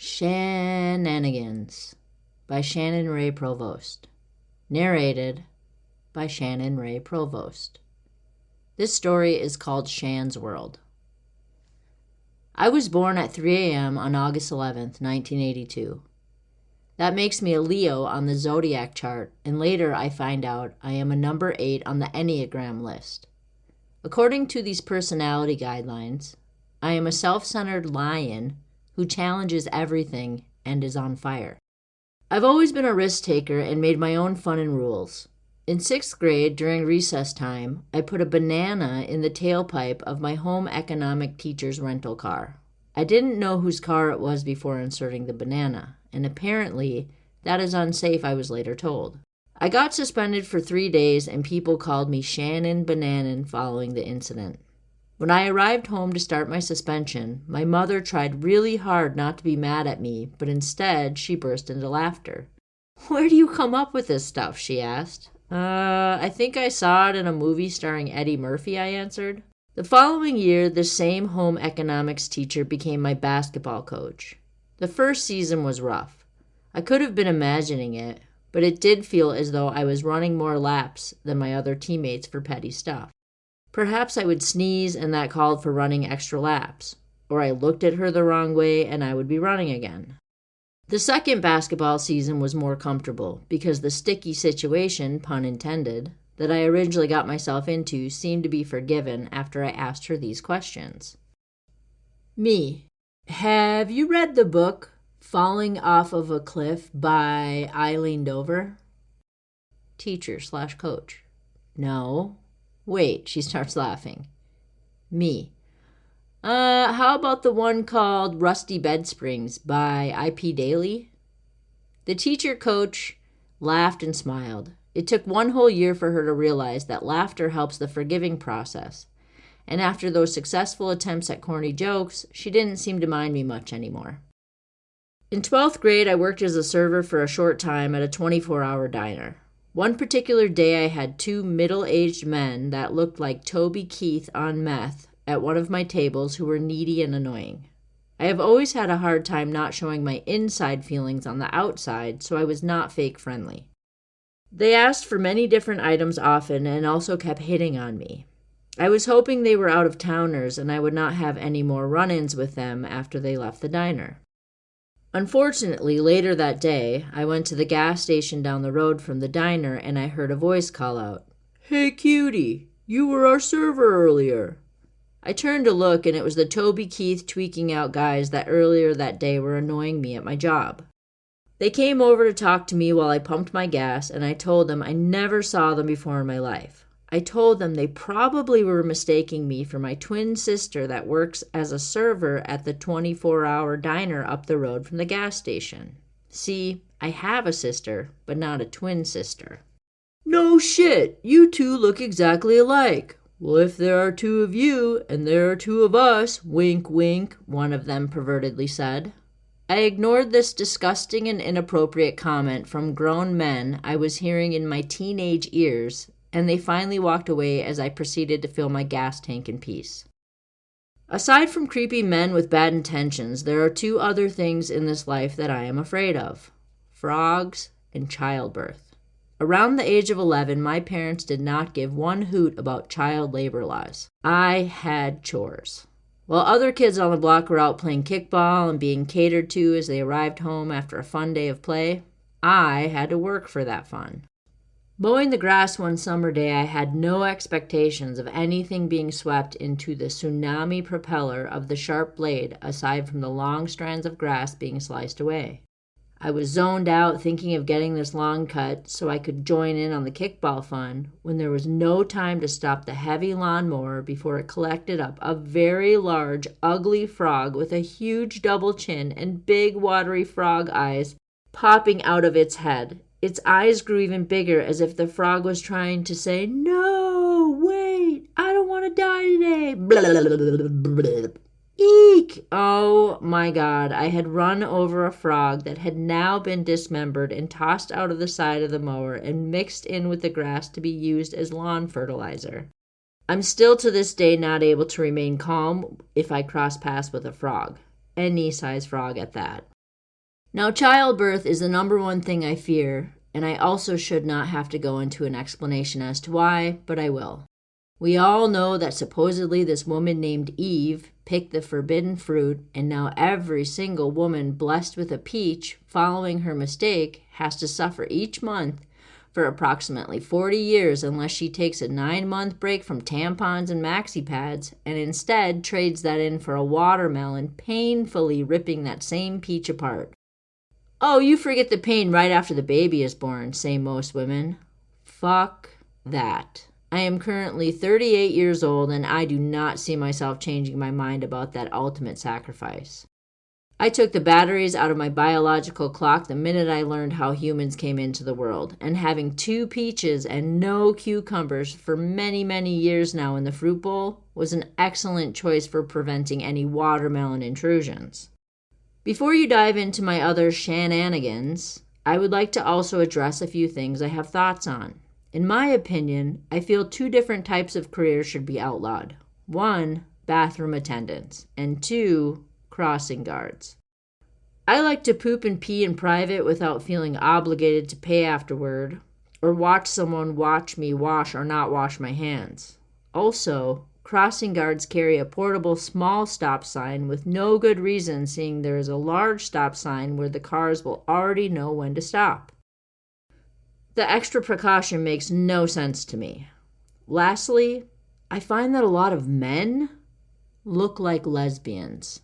SHANanigans by Shannon Ray Provost. Narrated by Shannon Ray Provost. This story is called Shan's World. I was born at 3 a.m. on August 11th, 1982. That makes me a Leo on the zodiac chart, and later I find out I am a number 8 on the Enneagram list. According to these personality guidelines, I am a self-centered lion who challenges everything and is on fire. I've always been a risk taker and made my own fun and rules. In 6th grade, during recess time, I put a banana in the tailpipe of my home economic teacher's rental car. I didn't know whose car it was before inserting the banana, and apparently that is unsafe, I was later told. I got suspended for 3 days and people called me Shannon Bananan following the incident. When I arrived home to start my suspension, my mother tried really hard not to be mad at me, but instead she burst into laughter. "Where do you come up with this stuff?" she asked. I think I saw it in a movie starring Eddie Murphy," I answered. The following year, the same home economics teacher became my basketball coach. The first season was rough. I could have been imagining it, but it did feel as though I was running more laps than my other teammates for petty stuff. Perhaps I would sneeze and that called for running extra laps, or I looked at her the wrong way and I would be running again. The second basketball season was more comfortable because the sticky situation, pun intended, that I originally got myself into seemed to be forgiven after I asked her these questions. Me. Have you read the book Falling Off of a Cliff by Eileen Dover? Teacher/coach. No. Wait, she starts laughing. Me. How about the one called Rusty Bed Springs by I.P. Daly? The teacher coach laughed and smiled. It took 1 whole year for her to realize that laughter helps the forgiving process. And after those successful attempts at corny jokes, she didn't seem to mind me much anymore. In 12th grade, I worked as a server for a short time at a 24-hour diner. One particular day I had 2 middle-aged men that looked like Toby Keith on meth at one of my tables who were needy and annoying. I have always had a hard time not showing my inside feelings on the outside, so I was not fake friendly. They asked for many different items often and also kept hitting on me. I was hoping they were out-of-towners and I would not have any more run-ins with them after they left the diner. Unfortunately, later that day, I went to the gas station down the road from the diner and I heard a voice call out, "Hey, cutie, you were our server earlier." I turned to look and it was the Toby Keith tweaking out guys that earlier that day were annoying me at my job. They came over to talk to me while I pumped my gas and I told them I never saw them before in my life. I told them they probably were mistaking me for my twin sister that works as a server at the 24-hour diner up the road from the gas station. See, I have a sister, but not a twin sister. "No shit, you two look exactly alike." "Well, if there are 2 of you, and there are 2 of us, wink wink," one of them pervertedly said. I ignored this disgusting and inappropriate comment from grown men I was hearing in my teenage ears, and they finally walked away as I proceeded to fill my gas tank in peace. Aside from creepy men with bad intentions, there are 2 other things in this life that I am afraid of: frogs and childbirth. Around the age of 11, my parents did not give one hoot about child labor laws. I had chores. While other kids on the block were out playing kickball and being catered to as they arrived home after a fun day of play, I had to work for that fun. Mowing the grass one summer day, I had no expectations of anything being swept into the tsunami propeller of the sharp blade aside from the long strands of grass being sliced away. I was zoned out thinking of getting this long cut so I could join in on the kickball fun when there was no time to stop the heavy lawnmower before it collected up a very large, ugly frog with a huge double chin and big watery frog eyes popping out of its head. Its eyes grew even bigger as if the frog was trying to say, "No, wait, I don't want to die today." Eek! Oh my God, I had run over a frog that had now been dismembered and tossed out of the side of the mower and mixed in with the grass to be used as lawn fertilizer. I'm still to this day not able to remain calm if I cross paths with a frog, any size frog at that. Now, childbirth is the number one thing I fear, and I also should not have to go into an explanation as to why, but I will. We all know that supposedly this woman named Eve picked the forbidden fruit, and now every single woman blessed with a peach following her mistake has to suffer each month for approximately 40 years unless she takes a 9-month break from tampons and maxi pads and instead trades that in for a watermelon, painfully ripping that same peach apart. Oh, you forget the pain right after the baby is born, say most women. Fuck that. I am currently 38 years old and I do not see myself changing my mind about that ultimate sacrifice. I took the batteries out of my biological clock the minute I learned how humans came into the world, and having 2 peaches and no cucumbers for many, many years now in the fruit bowl was an excellent choice for preventing any watermelon intrusions. Before you dive into my other SHANanigans, I would like to also address a few things I have thoughts on. In my opinion, I feel 2 different types of careers should be outlawed. 1, bathroom attendants, and 2, crossing guards. I like to poop and pee in private without feeling obligated to pay afterward, or watch someone watch me wash or not wash my hands. Also, crossing guards carry a portable small stop sign with no good reason, seeing there is a large stop sign where the cars will already know when to stop. The extra precaution makes no sense to me. Lastly, I find that a lot of men look like lesbians.